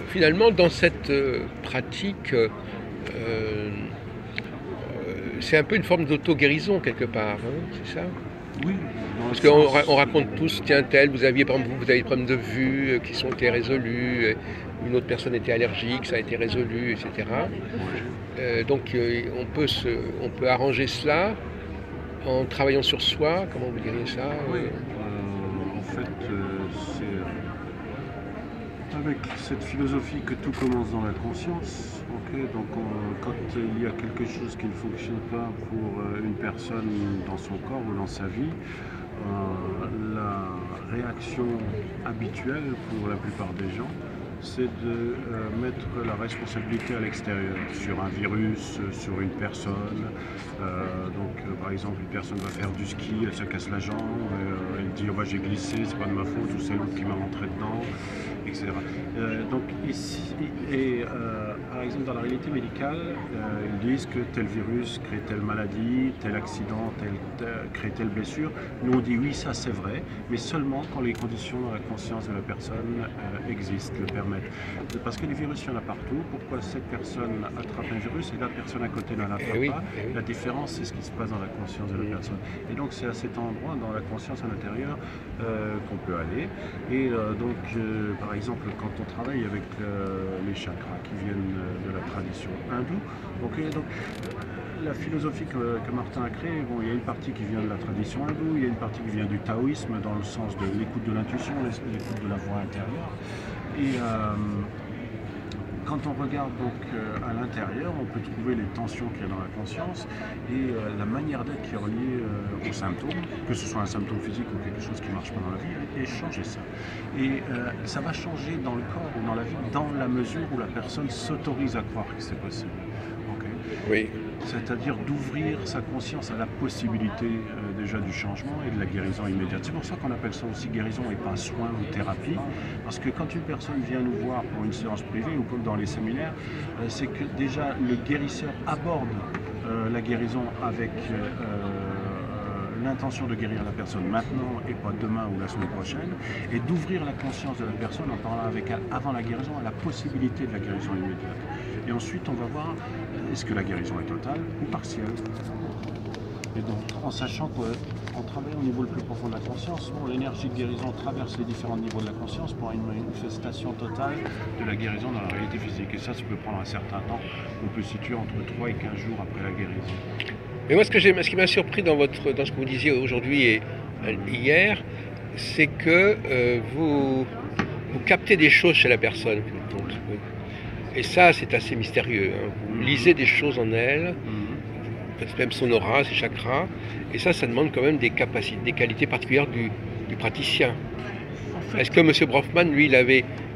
finalement, dans cette pratique, c'est un peu une forme d'auto-guérison quelque part, hein, c'est ça? Oui, dans le Parce qu'on sens. on raconte tous, tiens, tel, vous aviez, par exemple, vous avez des problèmes de vue qui sont été résolus, une autre personne était allergique, ça a été résolu, etc. Ouais, Donc on peut arranger cela en travaillant sur soi, comment vous diriez ça? oui. En fait, c'est avec cette philosophie que tout commence dans la conscience. Ok, donc quand il y a quelque chose qui ne fonctionne pas pour une personne dans son corps ou dans sa vie, la réaction habituelle pour la plupart des gens, c'est de mettre la responsabilité à l'extérieur, sur un virus, sur une personne. Par exemple, une personne va faire du ski, elle se casse la jambe, elle dit oh, bah, j'ai glissé, c'est pas de ma faute, ou c'est l'autre qui m'a rentré dedans, etc. Par exemple, dans la réalité médicale, ils disent que tel virus crée telle maladie, tel accident, crée telle blessure. Nous on dit oui, ça c'est vrai, mais seulement quand les conditions dans la conscience de la personne existent, le permettent. Parce que les virus, il y en a partout. Pourquoi cette personne attrape un virus et la personne à côté ne l'attrape Oui, pas? eh oui. La différence, c'est ce qui se passe dans la conscience de la personne. Et donc, c'est à cet endroit, dans la conscience à l'intérieur, qu'on peut aller. Par exemple, quand on travaille avec les chakras qui viennent de la tradition hindoue, la philosophie que Martin a créée, bon, il y a une partie qui vient de la tradition hindoue, il y a une partie qui vient du taoïsme, dans le sens de l'écoute de l'intuition, l'écoute de la voix intérieure. Et quand on regarde à l'intérieur, on peut trouver les tensions qu'il y a dans la conscience et la manière d'être qui est reliée aux symptômes, que ce soit un symptôme physique ou quelque chose qui ne marche pas dans la vie, et changer ça. Et ça va changer dans le corps ou dans la vie, dans la mesure où la personne s'autorise à croire que c'est possible. Okay. Oui. C'est-à-dire d'ouvrir sa conscience à la possibilité déjà du changement et de la guérison immédiate. C'est pour ça qu'on appelle ça aussi guérison et pas soin ou thérapie, parce que quand une personne vient nous voir pour une séance privée ou comme dans les séminaires, c'est que déjà le guérisseur aborde la guérison avec l'intention de guérir la personne maintenant et pas demain ou la semaine prochaine, et d'ouvrir la conscience de la personne en parlant avec elle avant la guérison à la possibilité de la guérison immédiate. Et ensuite, on va voir est-ce que la guérison est totale ou partielle. Et donc, en sachant qu'on travaille au niveau le plus profond de la conscience, l'énergie de guérison traverse les différents niveaux de la conscience pour une manifestation totale de la guérison dans la réalité physique. Et ça peut prendre un certain temps. On peut se situer entre 3 et 15 jours après la guérison. Mais moi, ce qui m'a surpris dans ce que vous disiez aujourd'hui et hier, c'est que vous captez des choses chez la personne. Et ça, c'est assez mystérieux. Hein. Vous lisez des choses en elle, peut-être même son aura, ses chakras, et ça demande quand même des capacités, des qualités particulières du praticien. Est-ce que M. Brofman, lui,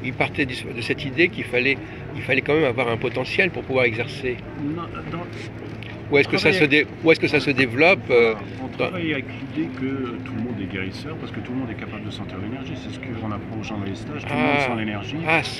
il partait de cette idée qu'il fallait quand même avoir un potentiel pour pouvoir exercer? Non, Ou est-ce que ça se développe On travaille avec l'idée que tout le monde est guérisseur, parce que tout le monde est capable de sentir l'énergie. C'est ce qu'on apprend aux gens dans les stages. Tout le monde sent l'énergie.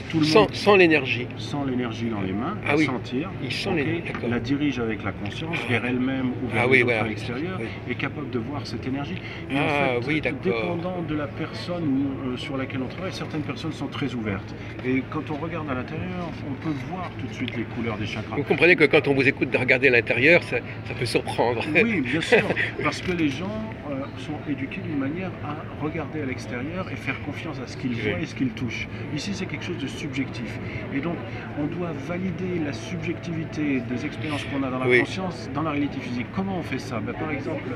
Tout le monde sans l'énergie. Sent l'énergie dans les mains, oui. sentir. Il sent l'énergie. La dirige avec la conscience vers elle-même ou vers les autres à l'extérieur, est capable de voir cette énergie. Et en fait, dépendant de la personne sur laquelle on travaille, certaines personnes sont très ouvertes. Et quand on regarde à l'intérieur, on peut voir tout de suite les couleurs des chakras. Vous comprenez que quand on vous écoute de regarder à l'intérieur, ça peut surprendre. Oui, bien sûr, parce que les gens sont éduqués d'une manière à regarder à l'extérieur et faire confiance à ce qu'ils voient et ce qu'ils touchent. Ici, c'est quelque chose de subjectif. Et donc, on doit valider la subjectivité des expériences qu'on a dans la conscience, dans la réalité physique. Comment on fait ça? Par exemple,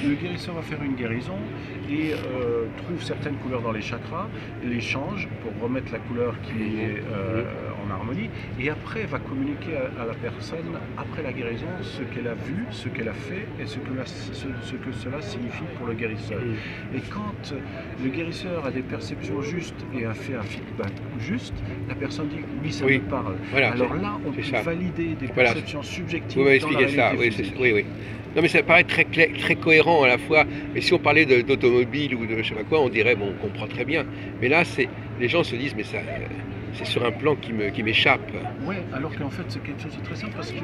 le guérisseur va faire une guérison et trouve certaines couleurs dans les chakras, les change pour remettre la couleur qui est en harmonie, et après va communiquer à la personne, après la guérison, ce qu'elle a vu, ce qu'elle a fait et ce que cela signifie pour le guérisseur. Et quand le guérisseur a des perceptions justes et a fait un feedback juste, la personne dit oui, ça me parle. Voilà, alors là, on peut valider des perceptions subjectives dans la réalité physique. Oui. Non, mais ça paraît très cohérent à la fois. Mais si on parlait d'automobile ou de je sais pas quoi, on dirait bon, on comprend très bien. Mais là, les gens se disent mais ça. C'est sur un plan qui m'échappe. Oui, alors qu'en fait c'est quelque chose de très simple parce que...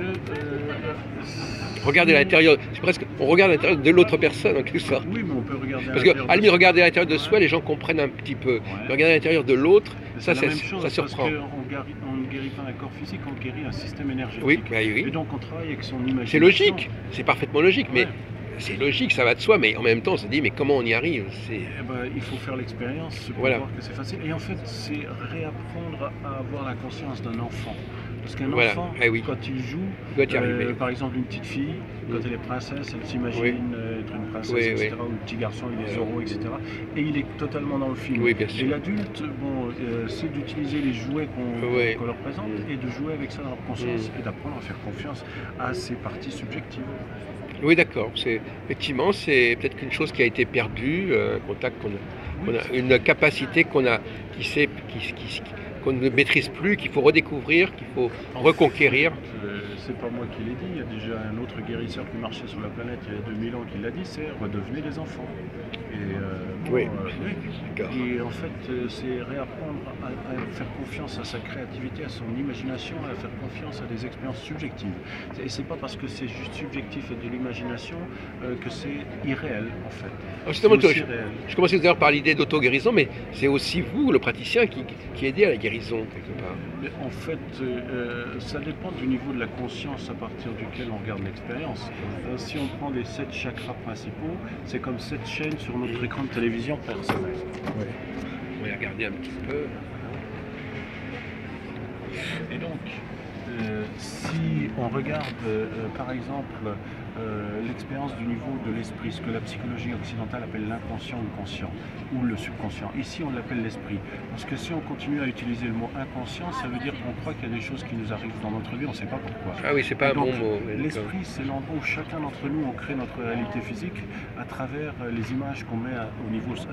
Regarder à l'intérieur, c'est presque... On regarde à l'intérieur de l'autre personne en quelque sorte. Oui, mais on peut regarder à l'intérieur. Parce qu'à la limite, regarder à l'intérieur de soi, les gens comprennent un petit peu. Ouais. Regarder à l'intérieur de l'autre, C'est la même ça chose parce surprend. qu'on ne guérit pas un corps physique, on guérit un système Oui, énergétique. bah Et oui. donc on travaille avec son imagination. C'est logique, c'est parfaitement logique, mais Ouais. c'est logique, ça va de soi, mais en même temps, on se dit, mais comment on y arrive? C'est Eh ben, il faut faire l'expérience pour voilà, voir que c'est facile. Et en fait, c'est réapprendre à avoir la conscience d'un enfant. Parce qu'un voilà. enfant, Eh oui, quand il joue, il doit y arriver. par exemple une petite fille, quand Mm. elle est princesse, elle s'imagine Oui, être une princesse, oui, etc. oui, Ou le petit garçon, il est Zorro, etc. Et il est totalement dans le film. oui, bien Et sûr. l'adulte, bon, c'est d'utiliser les jouets Oui, qu'on leur présente et de jouer avec ça dans leur conscience Mm. et d'apprendre à faire confiance à ces parties subjectives. Oui, d'accord. C'est effectivement, c'est peut-être qu'une chose qui a été perdue, un contact Oui, une capacité qu'on ne maîtrise plus, qu'il faut redécouvrir, qu'il faut reconquérir. C'est pas moi qui l'ai dit, il y a déjà un autre guérisseur qui marchait sur la planète il y a 2000 ans qui l'a dit, c'est redevenez des enfants. Et Oui, oui. d'accord. Et en fait, c'est réapprendre à faire confiance à sa créativité, à son imagination, à faire confiance à des expériences subjectives. Et c'est pas parce que c'est juste subjectif et de l'imagination que c'est irréel en fait. Alors C'est justement, aussi réel. je commençais tout à l'heure par l'idée d'auto-guérison, mais c'est aussi vous, le praticien, qui aidez à la guérison, quelque part. Mais en fait, ça dépend du niveau de la conscience à partir duquel on regarde l'expérience. Si on prend les 7 chakras principaux, c'est comme 7 chaînes sur notre écran de télévision personnel. Ouais. On va regarder un petit peu. Et donc, si on regarde par exemple l'expérience du niveau de l'esprit, ce que la psychologie occidentale appelle l'inconscient ou le conscient, ou le subconscient, ici on l'appelle l'esprit. Parce que si on continue à utiliser le mot inconscient, ça veut dire qu'on croit qu'il y a des choses qui nous arrivent dans notre vie, on ne sait pas pourquoi. Ah oui, c'est pas Et un donc, bon mot. Ouais, d'accord. l'esprit, c'est l'endroit où chacun d'entre nous, on crée notre réalité physique à travers les images qu'on met à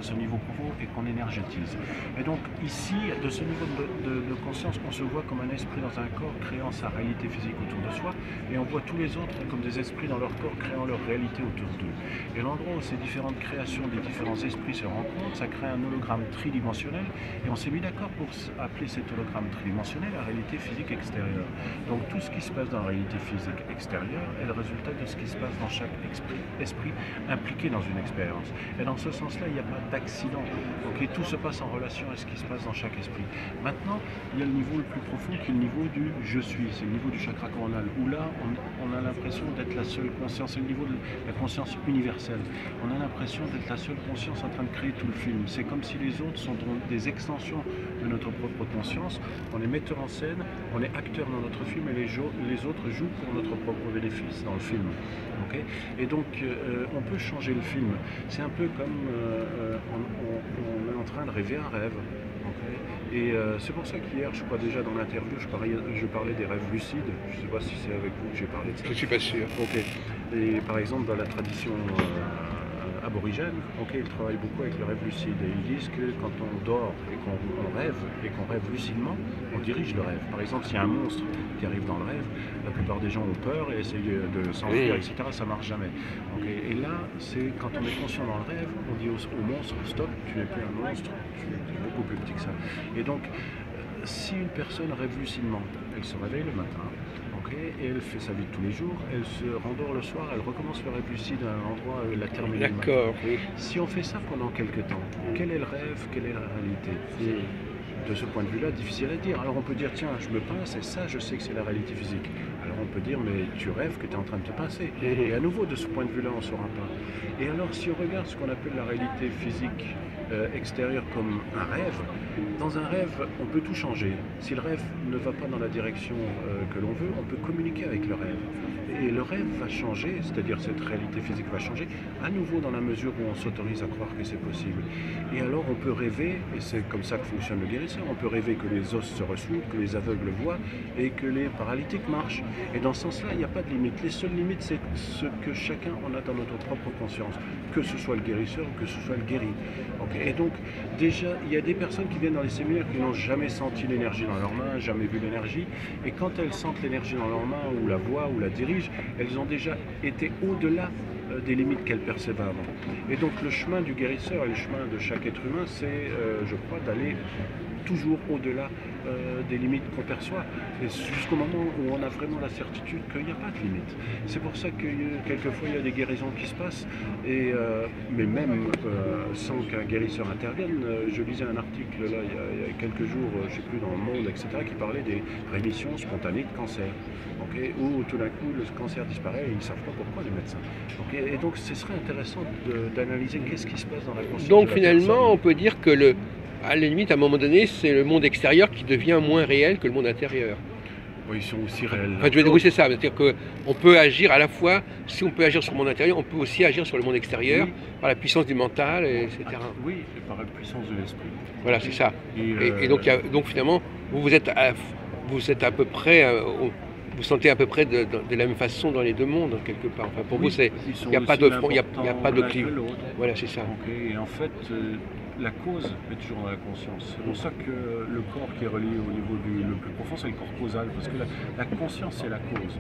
ce niveau profond et qu'on énergétise. Et donc ici, de ce niveau de conscience, on se voit comme un esprit dans un corps créant sa réalité physique autour de soi, et on voit tous les autres comme des esprits dans leur corps créant leur réalité autour d'eux. Et l'endroit où ces différentes créations des différents esprits se rencontrent, ça crée un hologramme tridimensionnel, et on s'est mis d'accord pour appeler cet hologramme tridimensionnel la réalité physique extérieure. Donc tout ce qui se passe dans la réalité physique extérieure est le résultat de ce qui se passe dans chaque esprit impliqué dans une expérience. Et dans ce sens-là, il n'y a pas d'accident. Okay, tout se passe en relation à ce qui se passe dans chaque esprit. Maintenant, il y a le niveau le plus profond qui est le niveau du je suis, c'est le niveau du chakra coronal, où là, on a l'impression d'être la seule conscience, c'est le niveau de la conscience universelle. On a l'impression d'être la seule conscience en train de créer tout le film. C'est comme si les autres sont des extensions de notre propre conscience. On est metteur en scène, on est acteur dans notre film et les autres jouent pour notre propre bénéfice dans le film. Okay, et donc, on peut changer le film. C'est un peu comme on est en train de rêver un rêve. Okay, et c'est pour ça qu'hier, je crois déjà dans l'interview, je parlais des rêves lucides. Je ne sais pas si c'est avec vous que j'ai parlé de ça. Je suis pas sûr. Okay. Et par exemple, dans la tradition aborigène, ils travaillent beaucoup avec le rêve lucide et ils disent que quand on dort et qu'on rêve lucidement, on dirige le rêve. Par exemple, s'il y a un monstre qui arrive dans le rêve, la plupart des gens ont peur et essayent de s'enfuir, etc. Ça marche jamais. Et là, c'est quand on est conscient dans le rêve, on dit au monstre, stop, tu n'es plus un monstre, tu es beaucoup plus petit que ça. Et donc, si une personne rêve lucidement, elle se réveille le matin, et elle fait sa vie de tous les jours, elle se rendort le soir, elle recommence le rêve lucide à un endroit où elle l'a terminé. D'accord, oui. Si on fait ça pendant quelques temps, quel est le rêve, quelle est la réalité? De ce point de vue-là, difficile à dire. Alors on peut dire, tiens, je me pince et ça, je sais que c'est la réalité physique. Alors on peut dire, mais tu rêves que tu es en train de te pincer. Et à nouveau, de ce point de vue-là, on ne saura pas. Et alors, si on regarde ce qu'on appelle la réalité physique extérieure comme un rêve, dans un rêve, on peut tout changer. Si le rêve ne va pas dans la direction que l'on veut, on peut communiquer avec le rêve. Et le rêve va changer, c'est-à-dire cette réalité physique va changer, à nouveau dans la mesure où on s'autorise à croire que c'est possible. Et alors on peut rêver, et c'est comme ça que fonctionne le guérisseur, on peut rêver que les os se ressoudent, que les aveugles voient et que les paralytiques marchent. Et dans ce sens-là, il n'y a pas de limite. Les seules limites, c'est ce que chacun en a dans notre propre conscience, que ce soit le guérisseur ou que ce soit le guéri. Et donc, déjà, il y a des personnes qui viennent dans les séminaires qui n'ont jamais senti l'énergie dans leurs mains, jamais vu l'énergie, et quand elles sentent l'énergie dans leurs mains, ou la voient, ou la dirigent, elles ont déjà été au-delà des limites qu'elles percevaient avant. Et donc le chemin du guérisseur et le chemin de chaque être humain, c'est, je crois, d'aller toujours au-delà des limites qu'on perçoit, et jusqu'au moment où on a vraiment la certitude qu'il n'y a pas de limite. C'est pour ça que quelquefois il y a des guérisons qui se passent, mais même sans qu'un guérisseur intervienne. Je lisais un article là, il y a quelques jours, je ne sais plus, dans Le Monde, etc., qui parlait des rémissions spontanées de cancer, où tout d'un coup le cancer disparaît et ils ne savent pas pourquoi, les médecins. Et donc ce serait intéressant d'analyser qu'est-ce qui se passe dans la conscience. Donc de la finalement, personne. on peut dire que à la limite, à un moment donné, c'est le monde extérieur qui devient moins réel que le monde intérieur. Oui, ils sont aussi réels. Enfin, je veux dire, oui, c'est ça. C'est-à-dire qu'on peut agir à la fois, si on peut agir sur le monde intérieur, on peut aussi agir sur le monde extérieur, Oui. par la puissance du mental, etc. Oui, et par la puissance de l'esprit. Voilà, c'est ça. Et, Et donc finalement, vous êtes à peu près, vous sentez à peu près de la même façon dans les deux mondes, quelque part. Enfin, pour vous, il n'y a pas de front, il n'y a pas de clivage. Voilà, c'est ça. Et en fait, la cause est toujours dans la conscience. C'est pour ça que le corps qui est relié au niveau le plus profond, c'est le corps causal, parce que la conscience, c'est la cause.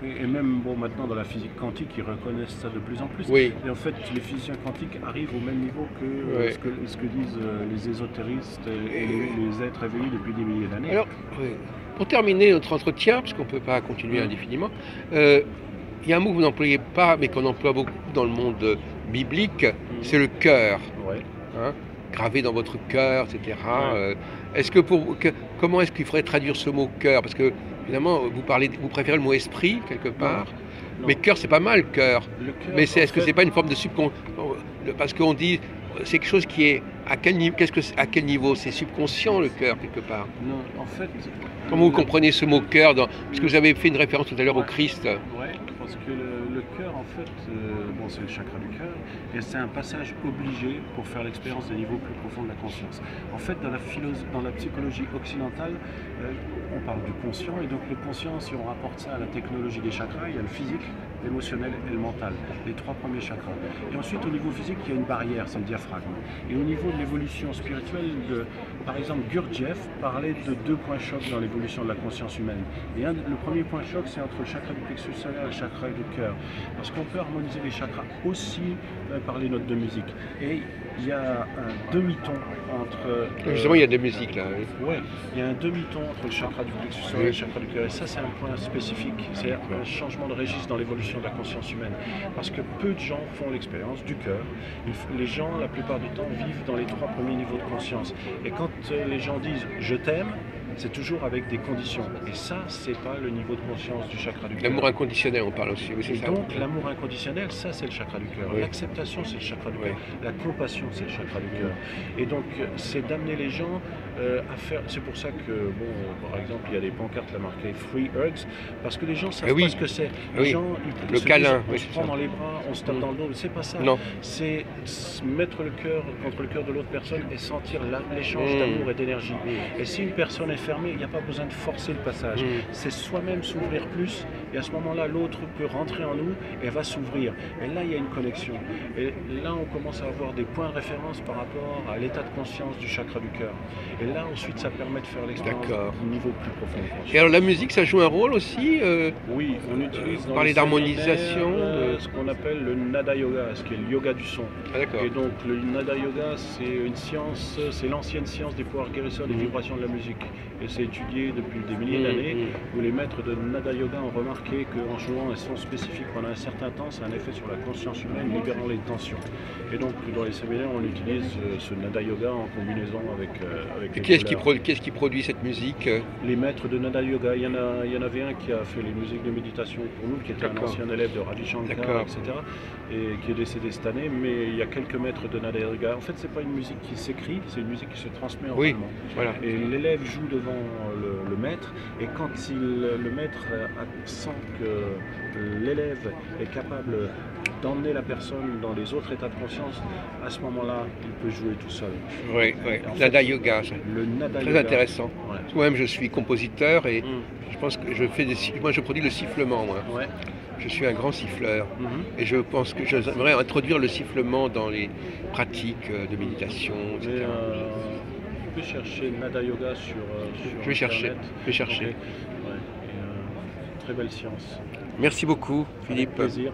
Et même maintenant, dans la physique quantique, ils reconnaissent ça de plus en plus. Oui. Et en fait, les physiciens quantiques arrivent au même niveau que, ce que disent les ésotéristes et les êtres éveillés depuis des milliers d'années. Alors, pour terminer notre entretien, parce qu'on ne peut pas continuer indéfiniment, il y a un mot que vous n'employez pas, mais qu'on emploie beaucoup dans le monde biblique, c'est le cœur. Ouais. Hein, gravé dans votre cœur, etc. Ouais. Comment est-ce qu'il faudrait traduire ce mot cœur? Parce que finalement, vous préférez le mot esprit quelque part, Non. mais cœur c'est pas mal, cœur. Mais est-ce que c'est pas une forme de subconscient? Parce qu'on dit c'est quelque chose qui est à quel niveau? C'est subconscient le cœur quelque part. Non, en fait. Comment vous comprenez ce mot cœur parce que vous avez fait une référence tout à l'heure au Christ. Ouais, parce que le cœur, en fait, c'est le chakra du cœur, et c'est un passage obligé pour faire l'expérience des niveaux plus profonds de la conscience. En fait, dans la psychologie occidentale, on parle du conscient, et donc le conscient, si on rapporte ça à la technologie des chakras, il y a le physique, l'émotionnel et le mental, les trois premiers chakras. Et ensuite, au niveau physique, il y a une barrière, c'est le diaphragme. Et au niveau de l'évolution spirituelle, par exemple, Gurdjieff parlait de 2 points chocs dans l'évolution de la conscience humaine. Et le premier point choc, c'est entre le chakra du plexus solaire et le chakra du cœur. Parce qu'on peut harmoniser les chakras aussi par les notes de musique. Et il y a un demi-ton entre... Justement, il y a des musiques là. Oui. Ouais, il y a un demi-ton entre le chakra du plexus solaire et le chakra du cœur. Et ça, c'est un point spécifique. C'est un changement de registre dans l'évolution de la conscience humaine. Parce que peu de gens font l'expérience du cœur. Les gens, la plupart du temps, vivent dans les 3 premiers niveaux de conscience. Et quand les gens disent « je t'aime », c'est toujours avec des conditions. Et ça, c'est pas le niveau de conscience du chakra du cœur. L'amour inconditionnel, on parle aussi. Oui, et donc, l'amour inconditionnel, ça, c'est le chakra du cœur. Oui. L'acceptation, c'est le chakra du cœur. La compassion, c'est le chakra du cœur. Et donc, c'est d'amener les gens à faire... C'est pour ça que, par exemple, il y a des pancartes là marquées « Free Hugs », parce que les gens savent pas ce que c'est. Les gens, le câlin. On se prend dans les bras, on se tape dans le dos. C'est pas ça. Non. C'est mettre le cœur contre le cœur de l'autre personne et sentir l'échange d'amour et d'énergie. Et si une personne est fermée, il n'y a pas besoin de forcer le passage. C'est soi-même s'ouvrir plus, et à ce moment-là, l'autre peut rentrer en nous et va s'ouvrir. Et là, il y a une connexion. Et là, on commence à avoir des points de référence par rapport à l'état de conscience du chakra du cœur. Et là, ensuite, ça permet de faire l'expérience du niveau plus profond de conscience. Et alors, la musique, ça joue un rôle aussi Oui, on utilise dans parler d'harmonisation, ce qu'on appelle le nada yoga, ce qui est le yoga du son. Et donc, le nada yoga, c'est une science, c'est l'ancienne science des pouvoirs guérisseurs des vibrations de la musique. Et c'est étudié depuis des milliers d'années, où les maîtres de Nada Yoga ont remarqué qu'en jouant un son spécifique pendant un certain temps, ça a un effet sur la conscience humaine, libérant les tensions. Et donc, dans les séminaires, on utilise ce Nada Yoga en combinaison avec et qu'est-ce qui produit cette musique? Les maîtres de Nada Yoga. Il y en avait un qui a fait les musiques de méditation pour nous, qui était un ancien élève de Ravi Shankar, etc., et qui est décédé cette année, mais il y a quelques maîtres de Nada Yoga. En fait, c'est pas une musique qui s'écrit, c'est une musique qui se transmet oralement. Voilà. Et l'élève joue devant le maître, et quand le maître sent que l'élève est capable d'emmener la personne dans les autres états de conscience, à ce moment-là, il peut jouer tout seul. Oui, Nada Yoga, le Nada très Yoga. Intéressant. Moi-même, je suis compositeur et je pense que je produis le sifflement, moi. Ouais. Je suis un grand siffleur et je pense que j'aimerais introduire le sifflement dans les pratiques de méditation, etc. Tu peux chercher Nada Yoga sur je vais chercher. Internet. Je vais chercher. Okay. Ouais. Très belle science. Merci beaucoup, Philippe. Avec plaisir.